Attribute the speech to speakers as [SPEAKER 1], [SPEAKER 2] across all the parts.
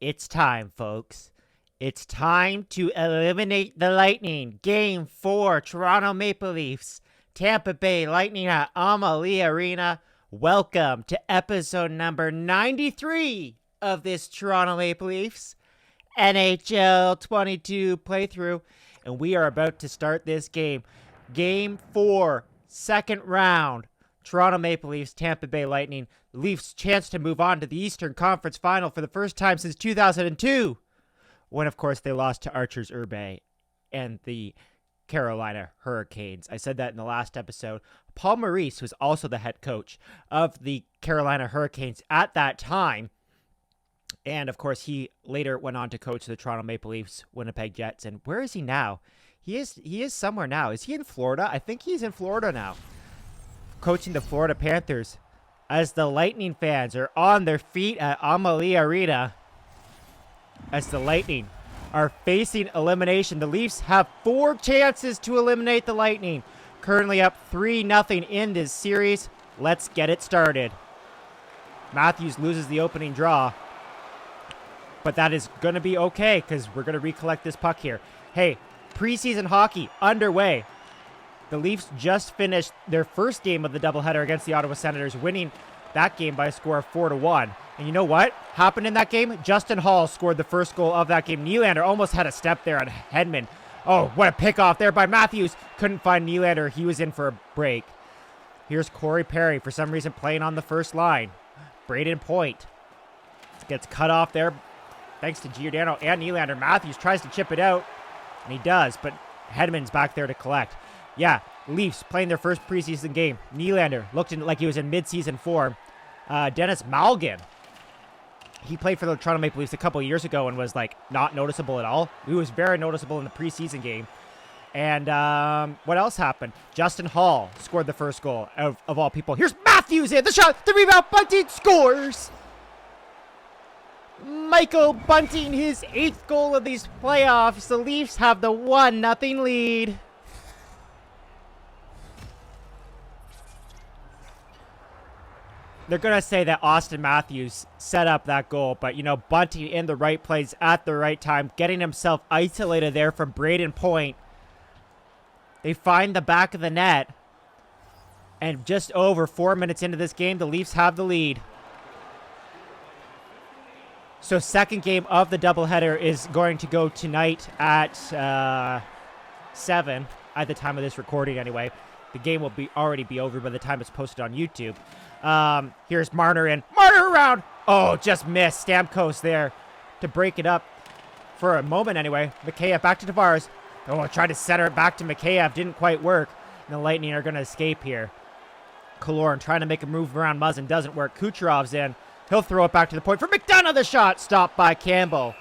[SPEAKER 1] It's time, folks. It's time to eliminate the Lightning. Game 4, Toronto Maple Leafs, Tampa Bay Lightning at Amalie Arena. Welcome to episode number 93 of this Toronto Maple Leafs NHL 22 playthrough. And we are about to start this game. Game 4, second round. Toronto Maple Leafs, Tampa Bay Lightning. The Leafs' chance to move on to the Eastern Conference Final for the first time since 2002, when, of course, they lost to Archers Urbe and the Carolina Hurricanes. I said that in the last episode. Paul Maurice was also the head coach of the Carolina Hurricanes at that time. And, of course, he later went on to coach the Toronto Maple Leafs, Winnipeg Jets. And where is he now? He is somewhere now. Is he in Florida? I think he's in Florida now, coaching the Florida Panthers, as the Lightning fans are on their feet at Amalie Arena as the Lightning are facing elimination. The Leafs have 4 chances to eliminate the Lightning, currently up 3-0 in this series. Let's get it started. Matthews loses the opening draw, but that is going to be okay because we're going to recollect this puck here. Hey, preseason hockey underway. The Leafs just finished their first game of the doubleheader against the Ottawa Senators, winning that game by a score of 4-1. And you know what happened in that game? Justin Hall scored the first goal of that game. Nylander almost had a step there on Hedman. Oh, what a pickoff there by Matthews. Couldn't find Nylander. He was in for a break. Here's Corey Perry, for some reason, playing on the first line. Braden Point gets cut off there thanks to Giordano and Nylander. Matthews tries to chip it out, and he does, but Hedman's back there to collect. Yeah, Leafs playing their first preseason game. Nylander looked like he was in midseason form. Dennis Malgin, he played for the Toronto Maple Leafs a couple of years ago and was like not noticeable at all. He was very noticeable in the preseason game. And what else happened? Justin Hall scored the first goal of all people. Here's Matthews in the shot, the rebound, Bunting scores. Michael Bunting, his 8th goal of these playoffs. The Leafs have the 1-0 lead. They're going to say that Austin Matthews set up that goal, but, you know, Bunting in the right place at the right time, getting himself isolated there from Braden Point. They find the back of the net, and just over 4 minutes into this game, the Leafs have the lead. So second game of the doubleheader is going to go tonight at 7, at the time of this recording anyway. The game will already be over by the time it's posted on YouTube. Here's Marner in. Marner around. Oh, just missed. Stamkos there to break it up for a moment anyway. Mikheyev back to Tavares. Oh, tried to center it back to Mikheyev. Didn't quite work. And the Lightning are going to escape here. Killorn trying to make a move around Muzzin. Doesn't work. Kucherov's in. He'll throw it back to the point for McDonough. The shot stopped by Campbell.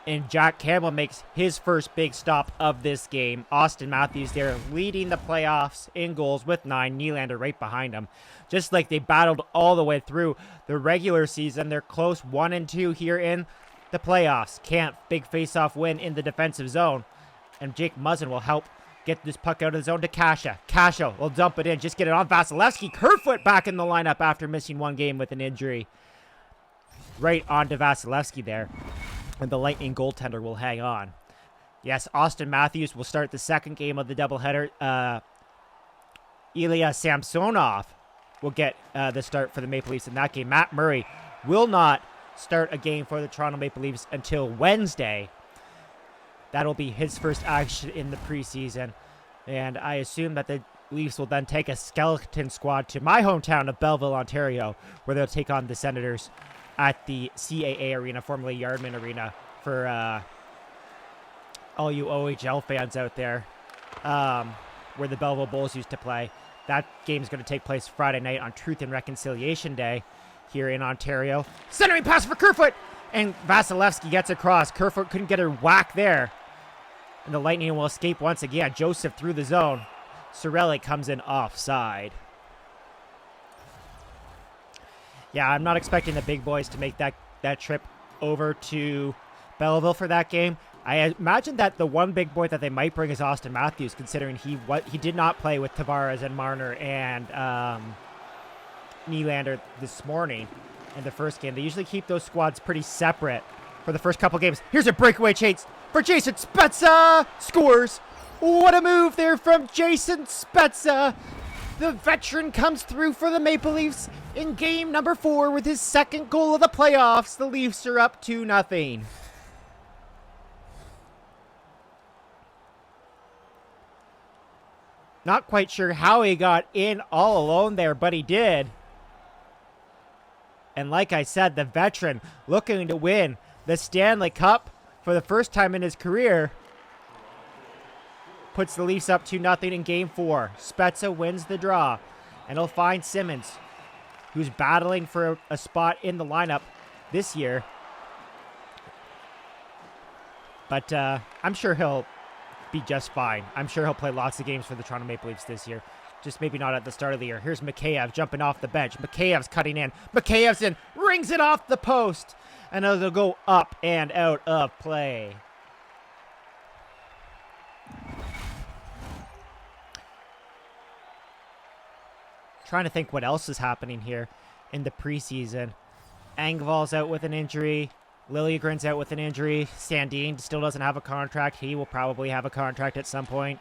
[SPEAKER 1] And Jack Campbell makes his first big stop of this game. Austin Matthews there leading the playoffs in goals with 9. Nylander right behind him. Just like they battled all the way through the regular season, they're close 1-2 here in the playoffs. Camp, big face-off win in the defensive zone. And Jake Muzzin will help get this puck out of the zone to Kasha. Kasha will dump it in, just get it on Vasilevsky. Kerfoot back in the lineup after missing one game with an injury. Right onto Vasilevsky there. And the Lightning goaltender will hang on. Yes, Austin Matthews will start the second game of the doubleheader. Ilya Samsonov will get the start for the Maple Leafs in that game. Matt Murray will not start a game for the Toronto Maple Leafs until Wednesday. That'll be his first action in the preseason. And I assume that the Leafs will then take a skeleton squad to my hometown of Belleville, Ontario, where they'll take on the Senators at the CAA Arena, formerly Yardman Arena, for all you OHL fans out there, where the Belleville Bulls used to play. That game is going to take place Friday night on Truth and Reconciliation Day here in Ontario. Centering pass for Kerfoot, and Vasilevsky gets across. Kerfoot couldn't get a whack there, and the Lightning will escape once again. Joseph through the zone. Cirelli comes in offside. Yeah, I'm not expecting the big boys to make that trip over to Belleville for that game. I imagine that the one big boy that they might bring is Austin Matthews, considering he did not play with Tavares and Marner and Nylander this morning. in the first game. They usually keep those squads pretty separate for the first couple games. Here's a breakaway chase for Jason Spezza. Scores. What a move there from Jason Spezza. The veteran comes through for the Maple Leafs in game number 4 with his second goal of the playoffs. The Leafs are up 2-0. Not quite sure how he got in all alone there, but he did. And like I said, the veteran looking to win the Stanley Cup for the first time in his career puts the Leafs up 2-0 in game 4. Spezza wins the draw, and he'll find Simmons, who's battling for a spot in the lineup this year. But I'm sure he'll be just fine. I'm sure he'll play lots of games for the Toronto Maple Leafs this year. Just maybe not at the start of the year. Here's Mikheyev jumping off the bench. Mikheyev's cutting in. Mikheyev's in. Rings it off the post. And it'll go up and out of play. Trying to think what else is happening here in the preseason. Engvall's out with an injury. Liljegren's out with an injury. Sandin still doesn't have a contract. He will probably have a contract at some point.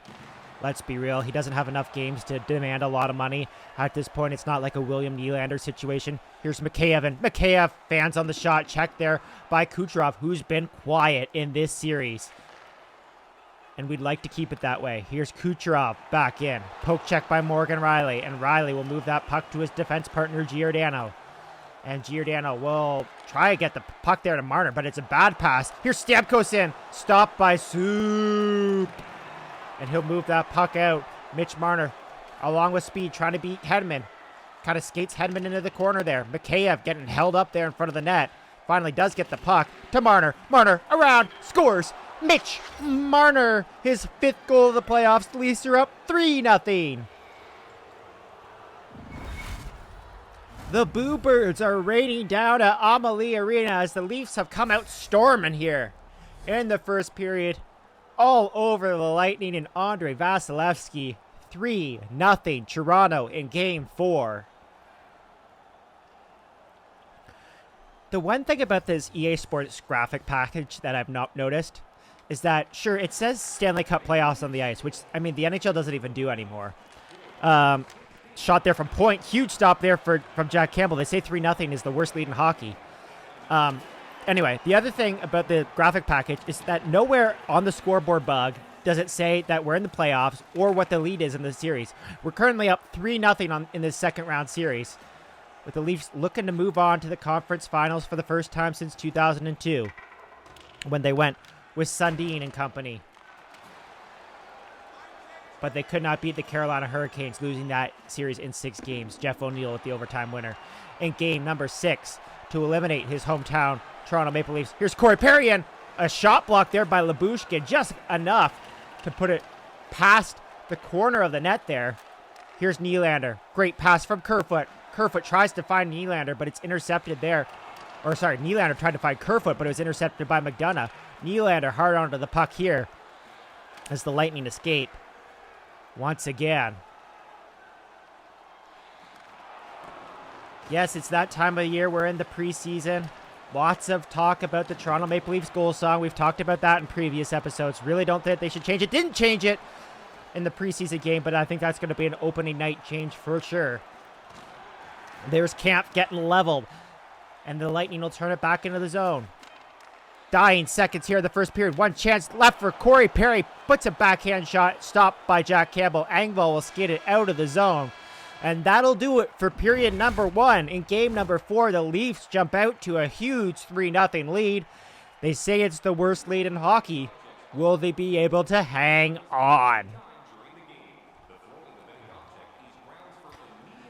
[SPEAKER 1] Let's be real. He doesn't have enough games to demand a lot of money. At this point, it's not like a William Nylander situation. Here's Mikheyev, and Mikheyev fans on the shot. Check there by Kucherov, who's been quiet in this series. And we'd like to keep it that way. Here's Kucherov back in. Poke check by Morgan Rielly, and Rielly will move that puck to his defense partner, Giordano. And Giordano will try to get the puck there to Marner, but it's a bad pass. Here's Stamkos in. Stopped by Soup. And he'll move that puck out. Mitch Marner, along with speed, trying to beat Hedman. Kind of skates Hedman into the corner there. Mikheyev getting held up there in front of the net. Finally does get the puck to Marner. Marner around, scores. Mitch Marner, his 5th goal of the playoffs. The Leafs are up 3-0. The Boo Birds are raining down at Amalie Arena as the Leafs have come out storming here in the first period. All over the Lightning and Andrei Vasilevsky. 3-0 Toronto in game 4. The one thing about this EA Sports graphic package that I've not noticed is that, sure, it says Stanley Cup playoffs on the ice, which, I mean, the NHL doesn't even do anymore. Shot there from point. Huge stop there from Jack Campbell. They say 3-0 is the worst lead in hockey. Anyway, the other thing about the graphic package is that nowhere on the scoreboard bug does it say that we're in the playoffs or what the lead is in the series. We're currently up 3-0 in this second round series, with the Leafs looking to move on to the conference finals for the first time since 2002, when they went with Sundin and company. But they could not beat the Carolina Hurricanes, losing that series in 6 games. Jeff O'Neill with the overtime winner in game number 6 to eliminate his hometown Toronto Maple Leafs. Here's Corey Perry, and a shot block there by Lyubushkin, just enough to put it past the corner of the net there. Here's Nylander. Great pass from Kerfoot. Kerfoot tries to find Nylander, but it's intercepted there. Or sorry, Nylander tried to find Kerfoot, but it was intercepted by McDonough. Nylander hard onto the puck here as the Lightning escape once again. Yes, it's that time of year. We're in the preseason. Lots of talk about the Toronto Maple Leafs goal song. We've talked about that in previous episodes. Really don't think they should change it. Didn't change it in the preseason game, but I think that's going to be an opening night change for sure. There's Camp getting leveled, and the Lightning will turn it back into the zone. Dying seconds here in the first period. One chance left for Corey Perry. Puts a backhand shot. Stopped by Jack Campbell. Engvall will skate it out of the zone. And that'll do it for period number 1. In game number 4, the Leafs jump out to a huge 3-0 lead. They say it's the worst lead in hockey. Will they be able to hang on?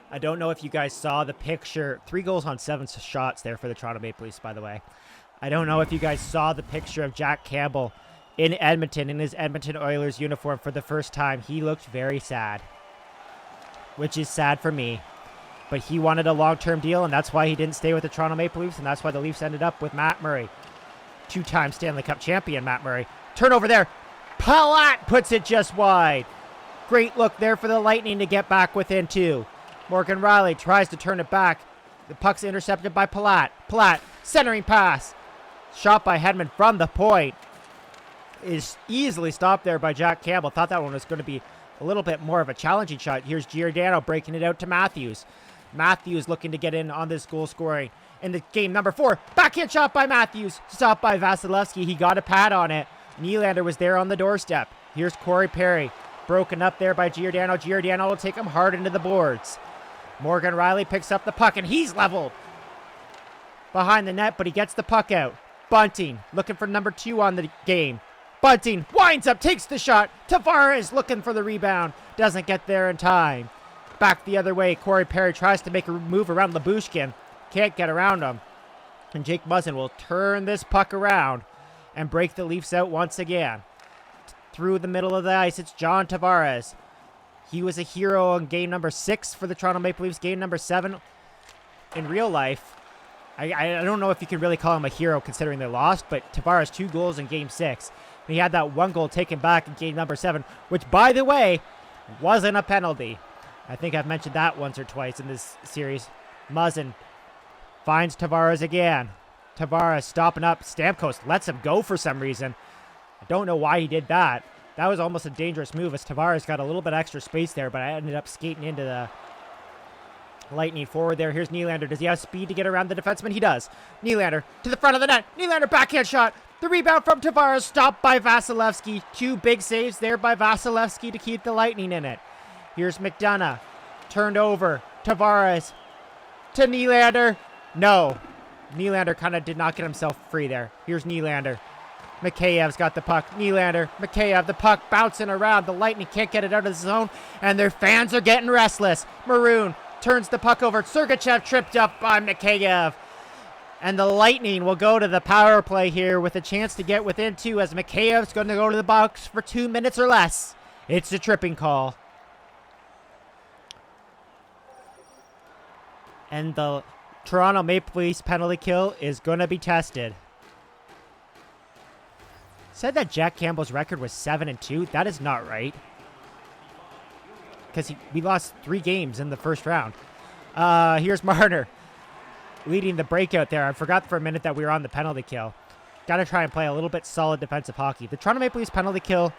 [SPEAKER 1] I don't know if you guys saw the picture. 3 goals on 7 shots there for the Toronto Maple Leafs, by the way. I don't know if you guys saw the picture of Jack Campbell in Edmonton in his Edmonton Oilers uniform for the first time. He looked very sad, which is sad for me. But he wanted a long-term deal, and that's why he didn't stay with the Toronto Maple Leafs, and that's why the Leafs ended up with Matt Murray. 2-time Stanley Cup champion Matt Murray. Turnover there. Palat puts it just wide. Great look there for the Lightning to get back within 2. Morgan Rielly tries to turn it back. The puck's intercepted by Palat. Palat, centering pass. Shot by Hedman from the point. Is easily stopped there by Jack Campbell. Thought that one was going to be a little bit more of a challenging shot. Here's Giordano breaking it out to Matthews. Matthews looking to get in on this goal scoring in the game. Number 4, backhand shot by Matthews. Stopped by Vasilevsky. He got a pad on it. Nylander was there on the doorstep. Here's Corey Perry. Broken up there by Giordano. Giordano will take him hard into the boards. Morgan Riley picks up the puck, and he's leveled behind the net, but he gets the puck out. Bunting looking for number 2 on the game. Bunting winds up, takes the shot. Tavares looking for the rebound. Doesn't get there in time. Back the other way. Corey Perry tries to make a move around Labushkin. Can't get around him. And Jake Muzzin will turn this puck around and break the Leafs out once again. Through the middle of the ice, it's John Tavares. He was a hero in game number 6 for the Toronto Maple Leafs. Game number 7 in real life. I don't know if you can really call him a hero considering they lost, but Tavares 2 goals in game 6. And he had that 1 goal taken back in game number 7, which, by the way, wasn't a penalty. I think I've mentioned that once or twice in this series. Muzzin finds Tavares again. Tavares stopping up. Stamkos lets him go for some reason. I don't know why he did that. That was almost a dangerous move as Tavares got a little bit extra space there, but I ended up skating into the Lightning forward there. Here's Nylander. Does he have speed to get around the defenseman? He does. Nylander to the front of the net. Nylander backhand shot. The rebound from Tavares stopped by Vasilevsky. 2 big saves there by Vasilevsky to keep the Lightning in it. Here's McDonough. Turned over. Tavares to Nylander. No. Nylander kind of did not get himself free there. Here's Nylander. Mikheyev's got the puck. Nylander. Mikheyev, the puck bouncing around. The Lightning can't get it out of the zone, and their fans are getting restless. Maroon turns the puck over. Sergachev tripped up by Mikheyev. And the Lightning will go to the power play here with a chance to get within 2 as Mikheyev's going to go to the box for 2 minutes or less. It's a tripping call. And the Toronto Maple Leafs penalty kill is going to be tested. Said that Jack Campbell's record was 7-2. That is not right. Because we lost 3 games in the first round. Here's Marner leading the breakout there. I forgot for a minute that we were on the penalty kill. Got to try and play a little bit solid defensive hockey. The Toronto Maple Leafs penalty kill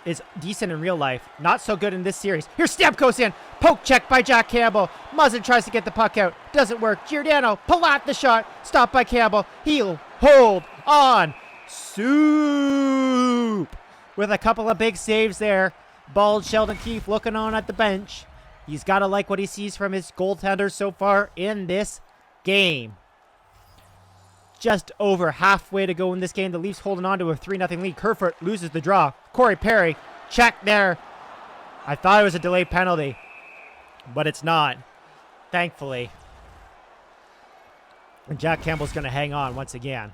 [SPEAKER 1] is decent in real life. Not so good in this series. Here's Stamkos in. Poke check by Jack Campbell. Muzzin tries to get the puck out. Doesn't work. Giordano, Palat the shot. Stopped by Campbell. He'll hold on. Soup. With a couple of big saves there. Bald Sheldon Keefe looking on at the bench. He's got to like what he sees from his goaltender so far in this game. Just over halfway to go in this game. The Leafs holding on to a 3-0 lead. Kerfoot loses the draw. Corey Perry, check there. I thought it was a delayed penalty, but it's not, thankfully. And Jack Campbell's going to hang on once again.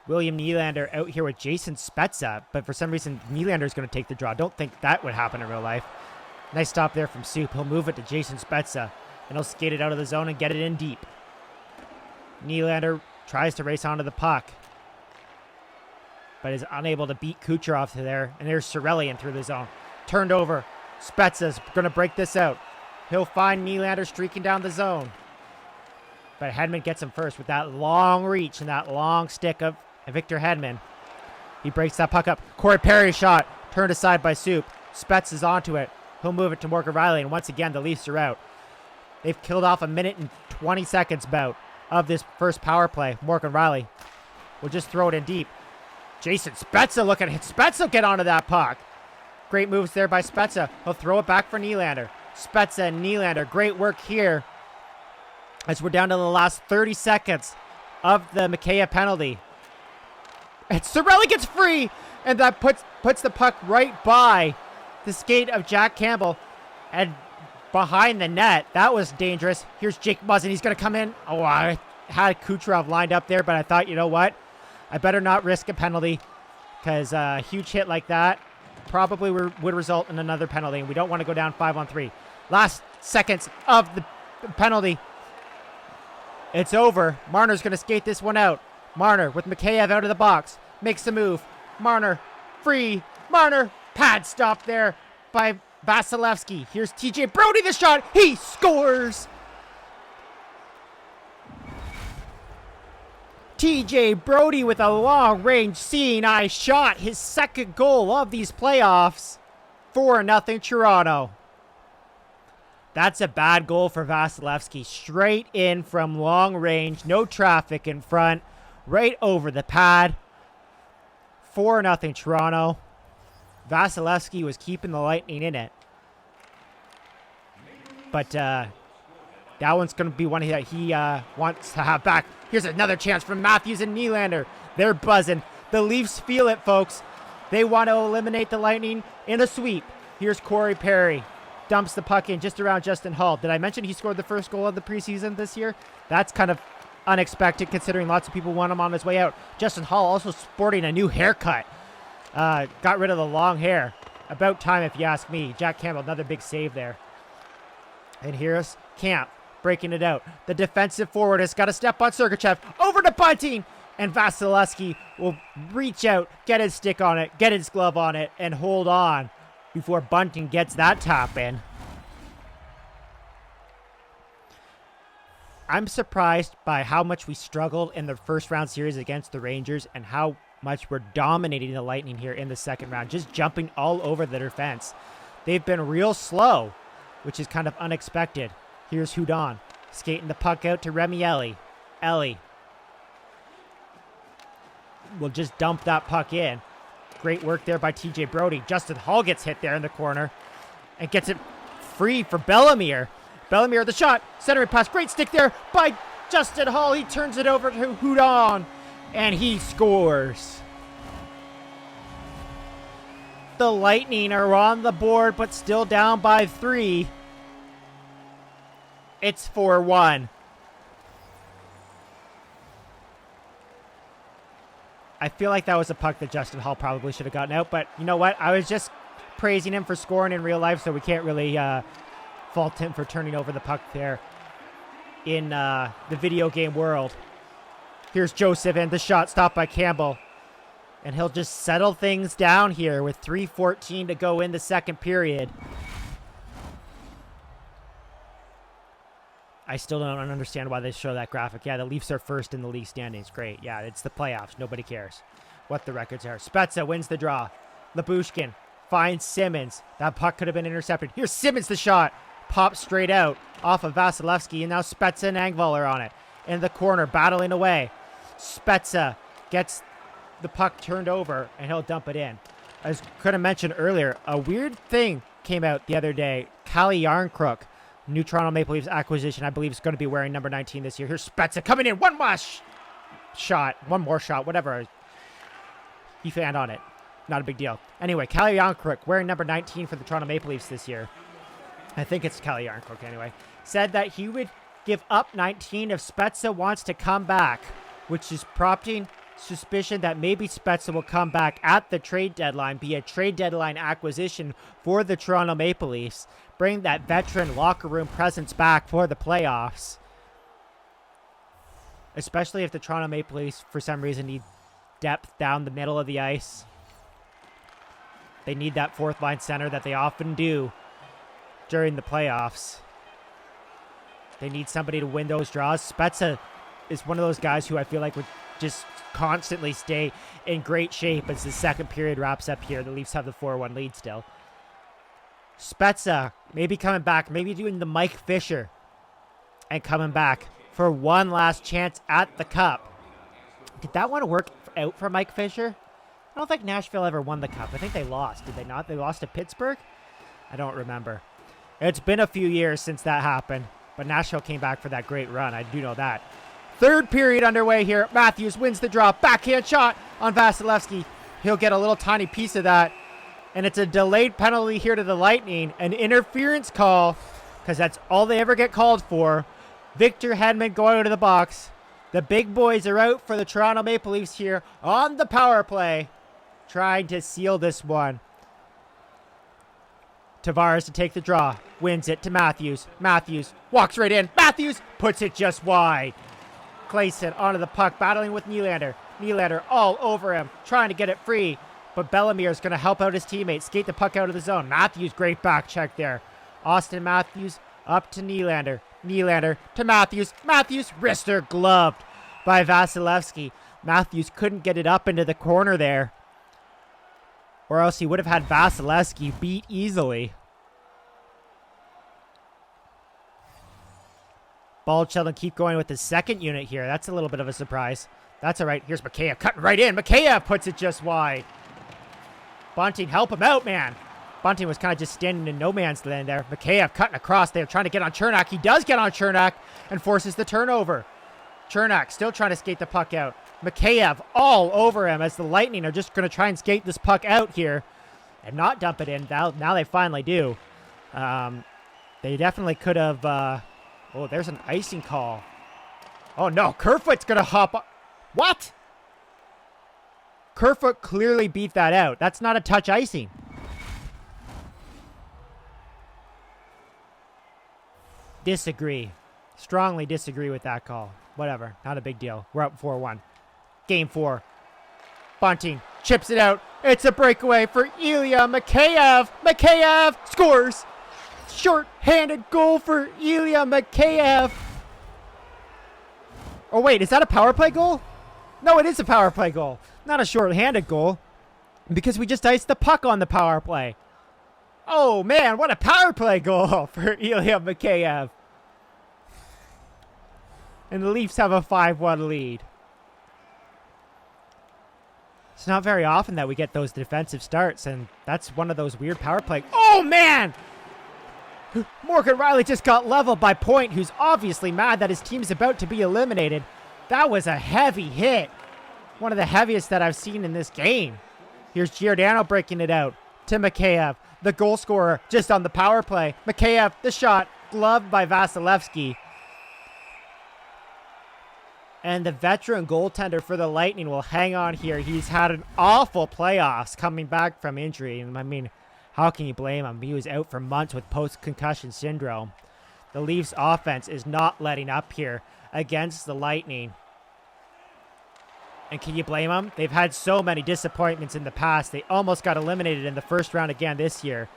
[SPEAKER 1] William Nylander out here with Jason Spezza, but for some reason Nylander is going to take the draw. Don't think that would happen in real life. Nice stop there from Soup. He'll move it to Jason Spezza, and he'll skate it out of the zone and get it in deep. Nylander tries to race onto the puck, but is unable to beat Kucherov to there. And there's Cirelli in through the zone. Turned over. Spezza's going to break this out. He'll find Nylander streaking down the zone. But Hedman gets him first with that long reach and that long stick of Victor Hedman. He breaks that puck up. Corey Perry shot. Turned aside by Soup. Spetz is onto it. He'll move it to Morgan Riley. And once again, the Leafs are out. They've killed off 1 minute and 20 seconds about of this first power play. Morgan Riley will just throw it in deep. Jason Spezza, look at it. Spezza get onto that puck. Great moves there by Spezza. He'll throw it back for Nylander. Spezza and Nylander. Great work here as we're down to the last 30 seconds of the Mikheyev penalty. And Cirelli gets free, and that puts the puck right by the skate of Jack Campbell and behind the net. That was dangerous. Here's Jake Muzzin. He's going to come in. Oh, I had Kucherov lined up there, but I thought, you know what? I better not risk a penalty because a huge hit like that probably would result in another penalty, and we don't want to go down 5-on-3. Last seconds of the penalty. It's over. Marner's going to skate this one out. Marner with Mikheyev out of the box. Makes the move. Marner free. Marner pad stop there by Vasilevsky. Here's TJ Brody, the shot. He scores. TJ Brody with a long-range seeing eye shot. His second goal of these playoffs. 4-0 Toronto. That's a bad goal for Vasilevsky. Straight in from long range. No traffic in front. Right over the pad. 4-0 Toronto. Vasilevsky was keeping the Lightning in it. But that one's going to be one that he wants to have back. Here's another chance from Matthews and Nylander. They're buzzing. The Leafs feel it, folks. They want to eliminate the Lightning in a sweep. Here's Corey Perry. Dumps the puck in just around Justin Hall. Did I mention he scored the first goal of the preseason this year? That's kind of unexpected considering lots of people want him on his way out. Justin Hall also sporting a new haircut. Got rid of the long hair. About time if you ask me. Jack Campbell, another big save there. And here's Camp breaking it out. The defensive forward has got a step on Sergachev. Over to Bunting. And Vasilevsky will reach out, get his stick on it, get his glove on it, and hold on before Bunting gets that tap in. I'm surprised by how much we struggled in the first round series against the Rangers and how much we're dominating the Lightning here in the second round, just jumping all over the defense. They've been real slow, which is kind of unexpected. Here's Hudon skating the puck out to Remi Ellie. Ellie will just dump that puck in. Great work there by TJ Brody. Justin Hall gets hit there in the corner and gets it free for Bellemire. Bellemire the shot. Centering pass. Great stick there by Justin Hall. He turns it over to Hudon and he scores. The Lightning are on the board but still down by 3. It's 4-1. I feel like that was a puck that Justin Hall probably should have gotten out, but you know what? I was just praising him for scoring in real life, so we can't really fault him for turning over the puck there in the video game world. Here's Joseph and the shot stopped by Campbell. And he'll just settle things down here with 3:14 to go in the second period. I still don't understand why they show that graphic. Yeah, the Leafs are first in the league standings. Great. Yeah, it's the playoffs. Nobody cares what the records are. Spezza wins the draw. Labushkin finds Simmons. That puck could have been intercepted. Here's Simmons the shot. Pops straight out off of Vasilevsky. And now Spezza and Engvall are on it. In the corner, battling away. Spezza gets the puck turned over, and he'll dump it in. I was going to mention earlier, a weird thing came out the other day. Calle Yarncrook, new Toronto Maple Leafs acquisition, I believe is going to be wearing number 19 this year. Here's Spezza coming in. One more shot, whatever. He fanned on it. Not a big deal. Anyway, Calle Yarncrook, wearing number 19 for the Toronto Maple Leafs this year. I think it's Calle Yarncrook anyway. Said that he would give up 19 if Spezza wants to come back, which is prompting suspicion that maybe Spezza will come back at the trade deadline, be a trade deadline acquisition for the Toronto Maple Leafs, bring that veteran locker room presence back for the playoffs. Especially if the Toronto Maple Leafs, for some reason, need depth down the middle of the ice. They need that fourth line center that they often do during the playoffs. They need somebody to win those draws. Spezza is one of those guys who I feel like would just constantly stay in great shape as the second period wraps up here. The Leafs have the 4-1 lead still. Spezza maybe coming back, maybe doing the Mike Fisher and coming back for one last chance at the Cup. Did that one work out for Mike Fisher? I don't think Nashville ever won the Cup. I think they lost. Did they not? They lost to Pittsburgh? I don't remember. It's been a few years since that happened, but Nashville came back for that great run. I do know that. Third period underway here. Matthews wins the draw. Backhand shot on Vasilevsky. He'll get a little tiny piece of that. And it's a delayed penalty here to the Lightning. An interference call, because that's all they ever get called for. Victor Hedman going out of the box. The big boys are out for the Toronto Maple Leafs here on the power play, trying to seal this one. Tavares to take the draw. Wins it to Matthews. Matthews walks right in. Matthews puts it just wide. Clayson onto the puck, battling with Nylander. Nylander all over him, trying to get it free. But Bellemire is going to help out his teammate. Skate the puck out of the zone. Matthews, great back check there. Austin Matthews up to Nylander. Nylander to Matthews. Matthews, wrister gloved by Vasilevsky. Matthews couldn't get it up into the corner there. Or else he would have had Vasilevsky beat easily. Bald-Sheldon keep going with the second unit here. That's a little bit of a surprise. That's all right. Here's Mikheyev cutting right in. Mikheyev puts it just wide. Bunting, help him out, man. Bunting was kind of just standing in no man's land there. Mikheyev cutting across there, trying to get on Chernak. He does get on Chernak and forces the turnover. Chernak still trying to skate the puck out. Mikheyev all over him as the Lightning are just going to try and skate this puck out here and not dump it in. Now they finally do. They definitely could have... oh, there's an icing call. Oh, no. Kerfoot's going to hop up. What? Kerfoot clearly beat that out. That's not a touch icing. Disagree. Strongly disagree with that call. Whatever. Not a big deal. We're up 4-1. Game 4. Bunting chips it out. It's a breakaway for Ilya Mikheyev. Mikheyev scores. Short-handed goal for Ilya Mikheyev. Oh, wait. Is that a power play goal? No, it is a power play goal. Not a short-handed goal. Because we just iced the puck on the power play. Oh, man. What a power play goal for Ilya Mikheyev. And the Leafs have a 5-1 lead. It's not very often that we get those defensive starts, and that's one of those weird power play. Oh, man! Morgan Riley just got leveled by Point, who's obviously mad that his team's about to be eliminated. That was a heavy hit. One of the heaviest that I've seen in this game. Here's Giordano breaking it out to Mikheyev, the goal scorer, just on the power play. Mikheyev, the shot, gloved by Vasilevsky. And the veteran goaltender for the Lightning will hang on here. He's had an awful playoffs coming back from injury. And I mean, how can you blame him? He was out for months with post-concussion syndrome. The Leafs offense is not letting up here against the Lightning. And can you blame them? They've had so many disappointments in the past. They almost got eliminated in the first round again this year.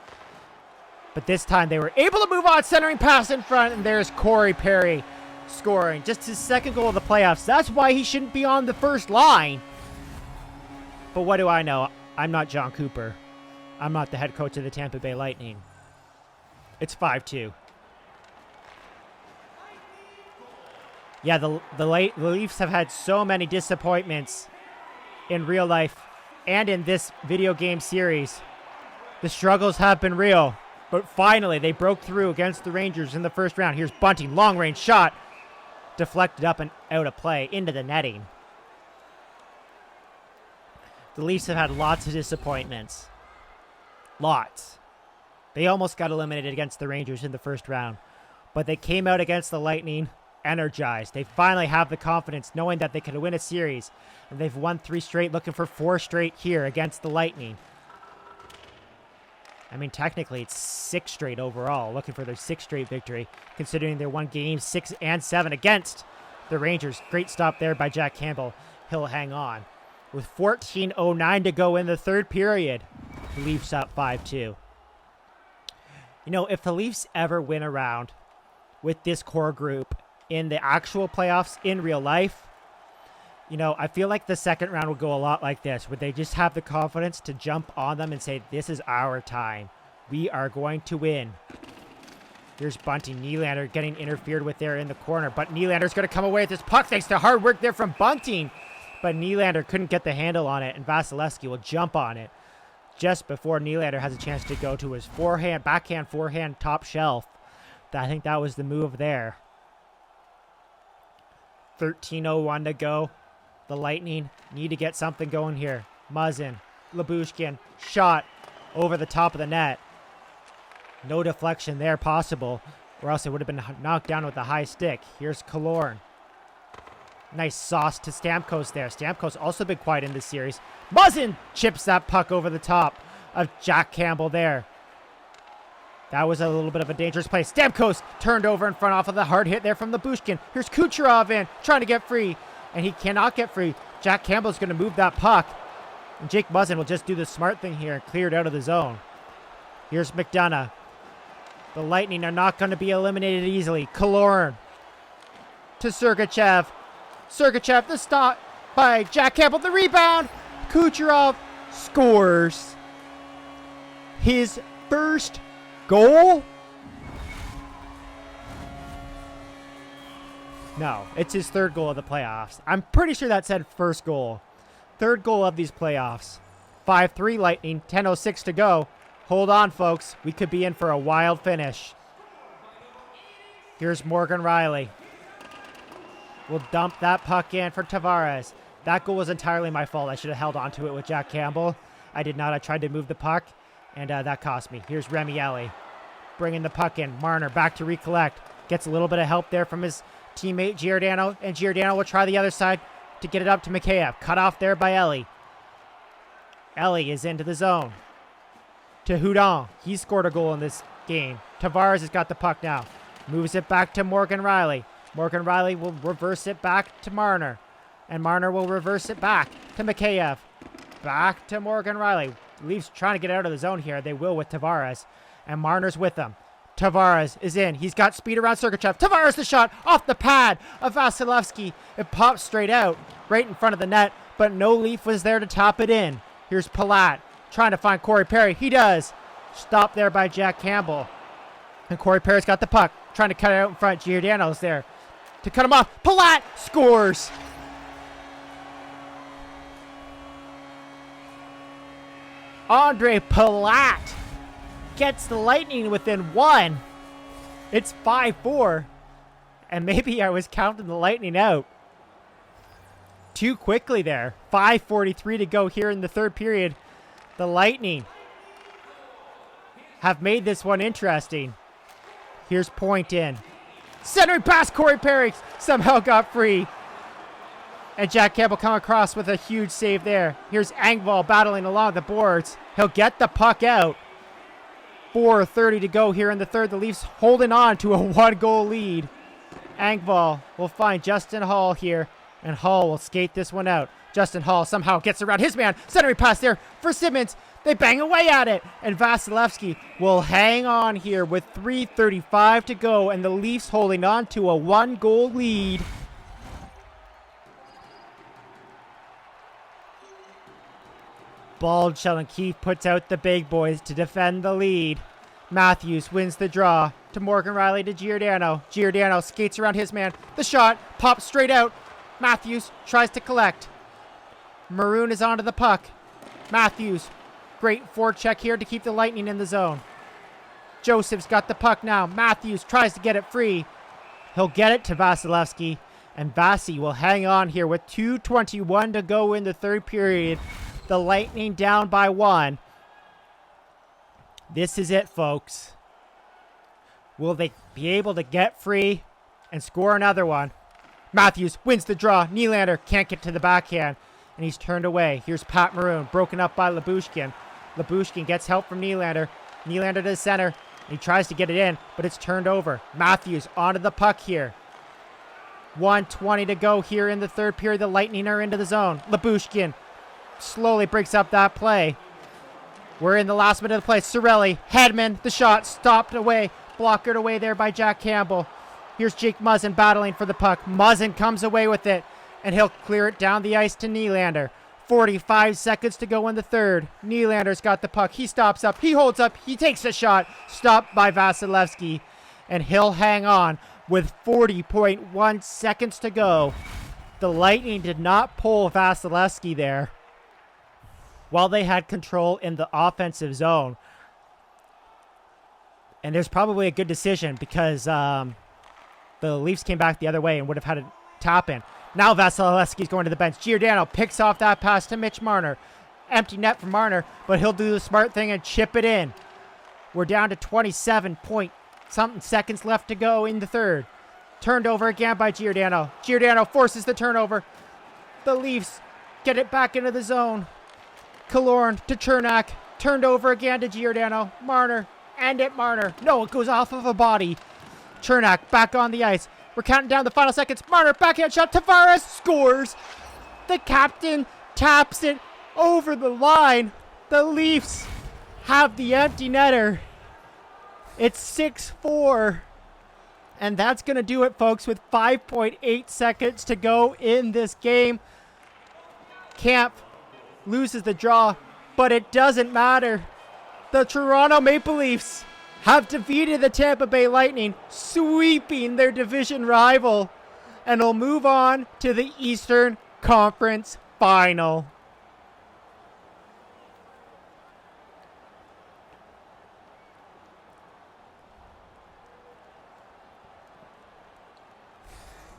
[SPEAKER 1] But this time they were able to move on, centering pass in front, and there's Corey Perry scoring. Just his second goal of the playoffs. That's why he shouldn't be on the first line. But what do I know? I'm not John Cooper. I'm not the head coach of the Tampa Bay Lightning. It's 5-2. Yeah, the Leafs have had so many disappointments in real life and in this video game series. The struggles have been real, but finally they broke through against the Rangers in the first round. Here's Bunting, long-range shot, deflected up and out of play into the netting. The Leafs have had lots of disappointments. Lots. They almost got eliminated against the Rangers in the first round, but they came out against the Lightning energized. They finally have the confidence knowing that they can win a series, and they've won 3 straight, looking for 4 straight here against the Lightning. I mean, technically it's 6 straight overall, looking for their 6th straight victory, considering they won games 6 and 7 against the Rangers. Great stop there by Jack Campbell. He'll hang on. With 14:09 to go in the third period, the Leafs up 5-2. You know, if the Leafs ever win a round with this core group in the actual playoffs in real life, you know, I feel like the second round will go a lot like this, where they just have the confidence to jump on them and say, this is our time. We are going to win. Here's Bunting. Nylander getting interfered with there in the corner, but Nylander's going to come away with this puck thanks to hard work there from Bunting. But Nylander couldn't get the handle on it, and Vasilevsky will jump on it just before Nylander has a chance to go to his backhand forehand top shelf. I think that was the move there. 13:01 to go. The Lightning need to get something going here. Muzzin, Lyubushkin, shot over the top of the net. No deflection there possible, or else it would have been knocked down with a high stick. Here's Killorn. Nice sauce to Stamkos there. Stamkos also been quiet in this series. Muzzin chips that puck over the top of Jack Campbell there. That was a little bit of a dangerous play. Stamkos turned over in front off of the hard hit there from Lyubushkin. Here's Kucherov in, trying to get free, and he cannot get free. Jack Campbell's going to move that puck. And Jake Muzzin will just do the smart thing here and clear it out of the zone. Here's McDonough. The Lightning are not going to be eliminated easily. Kaloran to Sergachev. Sergachev, the stop by Jack Campbell. The rebound. Kucherov scores his first goal. No, it's his third goal of the playoffs. I'm pretty sure that said first goal. Third goal of these playoffs. 5-3 Lightning, 10:06 to go. Hold on, folks. We could be in for a wild finish. Here's Morgan Riley. We'll dump that puck in for Tavares. That goal was entirely my fault. I should have held on to it with Jack Campbell. I did not. I tried to move the puck, and that cost me. Here's Remi Ellie. Bringing the puck in. Marner back to recollect. Gets a little bit of help there from his teammate Giordano, and Giordano will try the other side to get it up to Mikheyev. Cut off there by Ellie. Ellie is into the zone. To Hudon. He scored a goal in this game. Tavares has got the puck now. Moves it back to Morgan Riley. Morgan Riley will reverse it back to Marner. And Marner will reverse it back to Mikheyev. Back to Morgan Riley. Leafs trying to get out of the zone here. They will with Tavares. And Marner's with them. Tavares is in. He's got speed around Sergachev. Tavares the shot off the pad of Vasilevsky. It pops straight out right in front of the net. But no Leaf was there to top it in. Here's Palat. Trying to find Corey Perry. He does. Stopped there by Jack Campbell. And Corey Perry's got the puck. Trying to cut it out in front. Giordano's there to cut him off. Palat scores. Andre Palat gets the Lightning within one. It's 5-4. And maybe I was counting the Lightning out too quickly there. 5:43 to go here in the third period. The Lightning have made this one interesting. Here's point in. Centering pass, Corey Perry somehow got free. And Jack Campbell come across with a huge save there. Here's Engvall battling along the boards. He'll get the puck out. 4:30 to go here in the third. The Leafs holding on to a one-goal lead. Engvall will find Justin Hall here. And Hall will skate this one out. Justin Hall somehow gets around his man. Centering pass there for Simmons. They bang away at it. And Vasilevsky will hang on here with 3:35 to go. And the Leafs holding on to a one-goal lead. Bald and Keefe puts out the big boys to defend the lead. Matthews wins the draw to Morgan Riley to Giordano. Giordano skates around his man. The shot pops straight out. Matthews tries to collect. Maroon is onto the puck. Matthews, great forecheck here to keep the Lightning in the zone. Joseph's got the puck now. Matthews tries to get it free. He'll get it to Vasilevsky. And Vasi will hang on here with 2:21 to go in the third period. The Lightning down by one. This is it, folks. Will they be able to get free and score another one? Matthews wins the draw. Nylander can't get to the backhand. And he's turned away. Here's Pat Maroon, broken up by Lyubushkin. Lyubushkin gets help from Nylander. Nylander to the center. He tries to get it in, but it's turned over. Matthews onto the puck here. 1:20 to go here in the third period. The Lightning are into the zone. Lyubushkin slowly breaks up that play. We're in the last minute of the play. Cirelli, Hedman, the shot stopped away. Blockered away there by Jack Campbell. Here's Jake Muzzin battling for the puck. Muzzin comes away with it, and he'll clear it down the ice to Nylander. 45 seconds to go in the third. Nylander's got the puck. He stops up. He holds up. He takes a shot. Stopped by Vasilevsky, and he'll hang on with 40.1 seconds to go. The Lightning did not pull Vasilevsky there while they had control in the offensive zone. And there's probably a good decision because the Leafs came back the other way and would have had a tap in. Now Vasilevsky's going to the bench. Giordano picks off that pass to Mitch Marner. Empty net for Marner, but he'll do the smart thing and chip it in. We're down to 27-point-something seconds left to go in the third. Turned over again by Giordano. Giordano forces the turnover. The Leafs get it back into the zone. Killorn to Chernak. Turned over again to Giordano. Marner. And at Marner. No, it goes off of a body. Chernak back on the ice. We're counting down the final seconds. Marner backhand shot. Tavares scores. The captain taps it over the line. The Leafs have the empty netter. It's 6-4. And that's going to do it, folks, with 5.8 seconds to go in this game. Camp loses the draw, but it doesn't matter. The Toronto Maple Leafs have defeated the Tampa Bay Lightning, sweeping their division rival, and will move on to the Eastern Conference Final.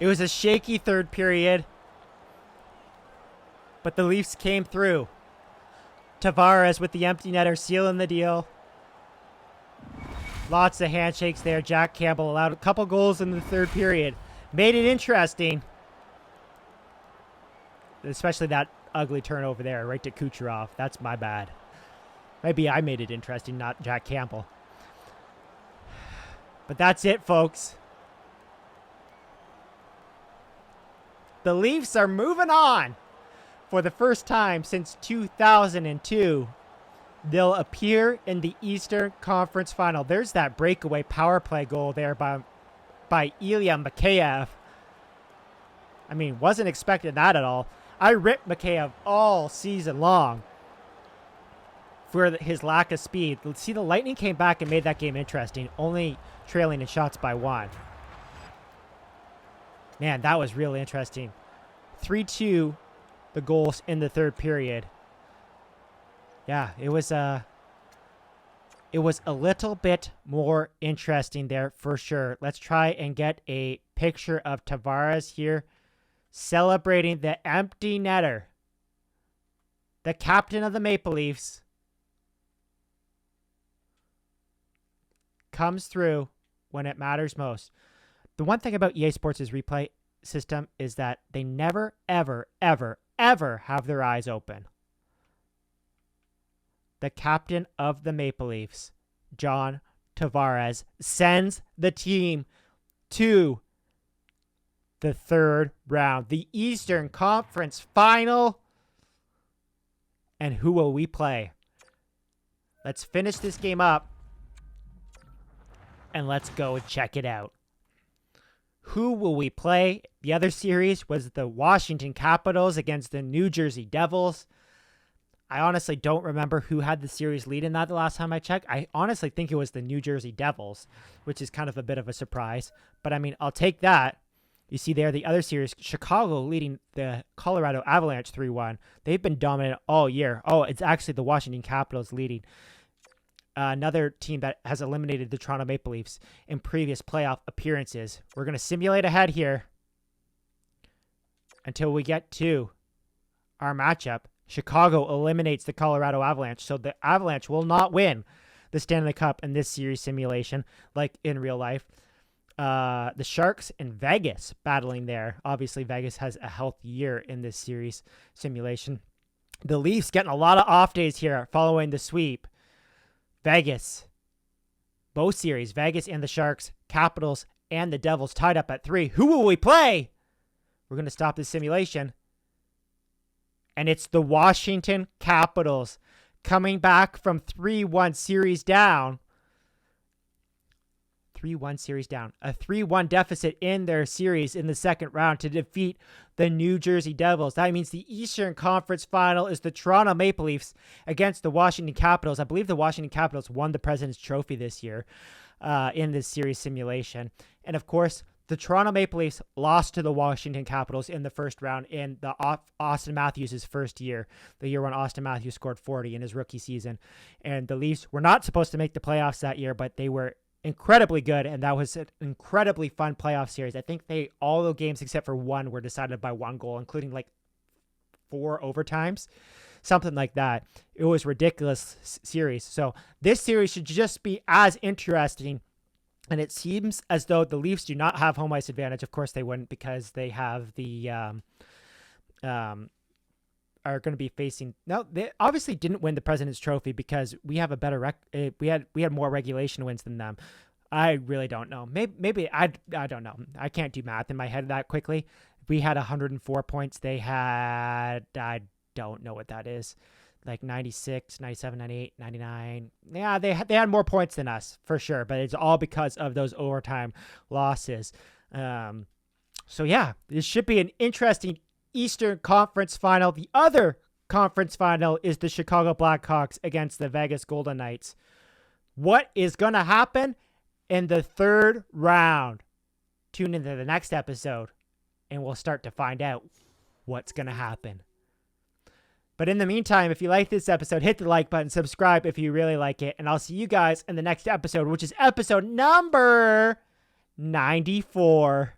[SPEAKER 1] It was a shaky third period, but the Leafs came through. Tavares with the empty netter sealing the deal. Lots of handshakes there. Jack Campbell allowed a couple goals in the third period. Made it interesting. Especially that ugly turnover there, right to Kucherov. That's my bad. Maybe I made it interesting, not Jack Campbell. But that's it, folks. The Leafs are moving on. For the first time since 2002, they'll appear in the Eastern Conference Final. There's that breakaway power play goal there by Ilya Mikheyev. I mean, wasn't expecting that at all. I ripped Mikheyev all season long for his lack of speed. Let's see, the Lightning came back and made that game interesting, only trailing in shots by 1. Man, that was really interesting. 3-2, the goals in the third period. Yeah, it was a little bit more interesting there for sure. Let's try and get a picture of Tavares here celebrating the empty netter. The captain of the Maple Leafs comes through when it matters most. The one thing about EA Sports' replay system is that they never, ever, ever, ever have their eyes open. The captain of the Maple Leafs, John Tavares, sends the team to the third round, the Eastern Conference Final. And who will we play? Let's finish this game up and let's go and check it out. Who will we play? The other series was the Washington Capitals against the New Jersey Devils. I honestly don't remember who had the series lead in that the last time I checked. I honestly think it was the New Jersey Devils, which is kind of a bit of a surprise. But I mean, I'll take that. You see there, the other series, Chicago leading the Colorado Avalanche 3-1. They've been dominant all year. Oh, it's actually the Washington Capitals leading. Another team that has eliminated the Toronto Maple Leafs in previous playoff appearances. We're going to simulate ahead here until we get to our matchup. Chicago eliminates the Colorado Avalanche, so the Avalanche will not win the Stanley Cup in this series simulation like in real life. The Sharks and Vegas battling there. Obviously, Vegas has a healthy year in this series simulation. The Leafs getting a lot of off days here following the sweep. Vegas, both series, Vegas and the Sharks, Capitals, and the Devils tied up at 3. Who will we play? We're going to stop this simulation. And it's the Washington Capitals coming back from 3-1 series down. 3-1 series down. A 3-1 deficit in their series in the second round to defeat the New Jersey Devils. That means the Eastern Conference Final is the Toronto Maple Leafs against the Washington Capitals. I believe the Washington Capitals won the President's Trophy this year in this series simulation. And of course, the Toronto Maple Leafs lost to the Washington Capitals in the first round in the Austin Matthews' first year, the year when Austin Matthews scored 40 in his rookie season. And the Leafs were not supposed to make the playoffs that year, but they were incredibly good, and that was an incredibly fun playoff series. I think all the games except for one were decided by 1 goal, including like 4 overtimes, something like that. It was a ridiculous series. So this series should just be as interesting. And it seems as though the Leafs do not have home ice advantage. Of course they wouldn't, because they have the are going to be facing. No, they obviously didn't win the President's Trophy because we have a better we had more regulation wins than them. I really don't know. Maybe I don't know. I can't do math in my head that quickly. We had 104 points. They had don't know what that is. Like 96, 97, 98, 99. Yeah, they had more points than us for sure, but it's all because of those overtime losses. So yeah, this should be an interesting Eastern Conference final. The other conference final is the Chicago Blackhawks against the Vegas Golden Knights. What is going to happen in the third round? Tune into the next episode and we'll start to find out what's going to happen. But in the meantime, if you like this episode, hit the like button, subscribe if you really like it, and I'll see you guys in the next episode, which is episode number 94.